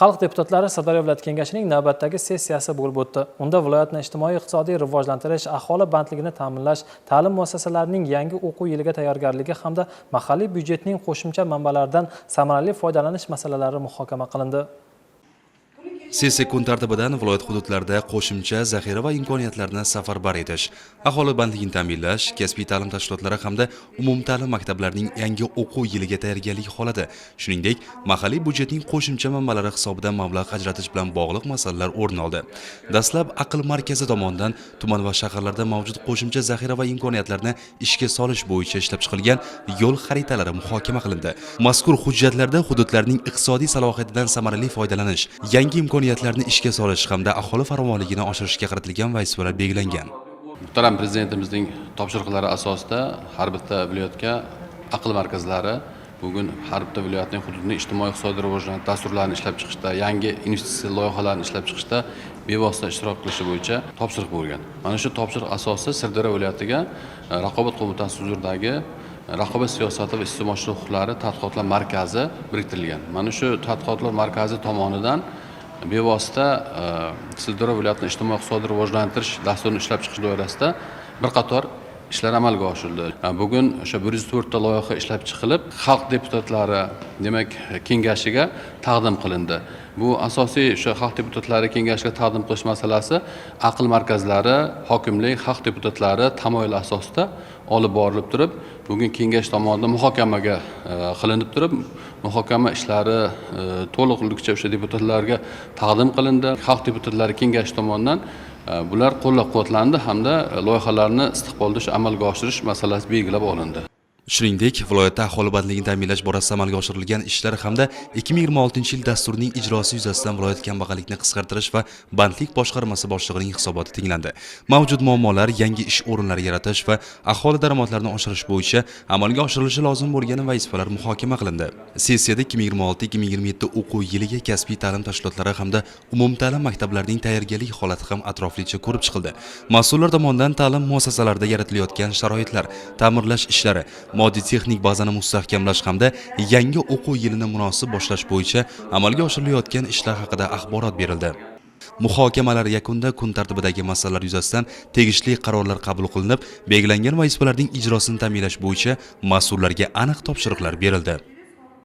Xalq deputatlari Sirdaryo viloyat kengashining navbatdagi sessiyasi bo'lib o'tdi. Unda viloyatni ijtimoiy-iqtisodiy rivojlantirish, aholi bandligini ta'minlash, ta'lim muassasalarining yangi o'quv yiliga tayyorgarligi hamda mahalliy byudjetning qo'shimcha manbalaridan samarali foydalanish masalalari muhokama qilindi. Sessiya kun tartibidan viloyat hududlarida qo'shimcha zaxira va imkoniyatlarni safarbar etish, aholi bandligini ta'minlash, kasbiy ta'lim tashkilotlari hamda umumta'lim maktablarining yangi o'quv yiliga tayyorgarlik holati, shuningdek, mahalliy byudjetning qo'shimcha manbalari hisobidan mablag' ajratish bilan bog'liq masalalar o'rin oldi. Dastlab aql markazi tomonidan tuman va shaharlarda mavjud qo'shimcha zaxira va imkoniyatlarni ishga solish bo'yicha ishlab chiqilgan yo'l xaritalari muhokama qilindi. Mazkur hujjatlarda hududlarning iqtisodiy salohiyatidan samarali foydalanish, yangi imkoniyatlarni ishga solish hamda aholi farovonligini oshirishga qaratilgan vazifalar belgilangan. Muhtaram Prezidentimizning topshiriqlari asosida har bitta viloyatga aql markazlari bugun har bitta viloyatning hududining ijtimoiy-iqtisodiy rivojlantirish dasturlarini ishlab chiqishda, yangi investitsiya loyihalarini ishlab chiqishda bevosita ishtirok qilishi bo'yicha topshiriq bo'lgan. Mana shu topshiriq asosida Sirdaryo viloyatiga Raqobat qo'mitasi huzuridagi Raqobat siyosati va iste'molchilik huquqlari tadqiqotlar markazi biriktirilgan. Mana shu tadqiqotlar markazi tomonidan bevosita Sirdaryo viloyatini ijtimoiy-iqtisodiy rivojlantirish dasturini ishlab chiqish doirasida bir qator ishlar amalga oshirildi. Bugun o'sha 104 ta loyiha ishlab chiqilib, xalq deputatlari, demak, kengashiga taqdim qilindi. Bu asosiy o'sha xalq deputatlari kengashiga taqdim qilish masalasi aql markazlari, hokimlik, xalq deputatlari tamoyili asosida olib borilib turib, bugun kengash tomonidan muhokamaga qilinib turib, muhokama ishlari to'liqligicha o'sha deputatlarga taqdim qilindi. Xalq deputatlari kengashi tomonidan bular qo'llab-quvvatlandi hamda loyihalarni istiqbolda amalga oshirish masalasi belgilab olindi. Shuningdek, viloyatda aholi bandligini ta'minlash borasida amalga oshirilgan ishlar hamda 2026-yil dasturining ijrosi yuzasidan viloyat kambag'allikni qisqartirish va bandlik boshqarmasi boshlig'ining hisoboti tinglandi. Mavjud muammolar, yangi ish o'rinlari yaratish va aholi daromadlarini oshirish bo'yicha amalga oshirilishi lozim bo'lgan vazifalar muhokama qilindi. Sessiyada 2026-2027 o'quv yiliga kasbiy ta'lim tashkilotlari hamda umumta'lim maktablarining tayyorgarlik holati ham atroflicha ko'rib chiqildi. Mas'ullar tomonidan ta'lim muassasalarida yaratilayotgan sharoitlar, ta'mirlash ishlari, moddiy texnik bazani mustahkamlash hamda yangi o'quv yilini munosib boshlash bo'yicha amalga oshirilayotgan ishlar haqida axborot berildi. Muhokamalar yakunida kun tartibidagi masalalar yuzasidan tegishli qarorlar qabul qilinib, belgilangan vazifalarning ijrosini ta'minlash bo'yicha mas'ullarga aniq topshiriqlar berildi.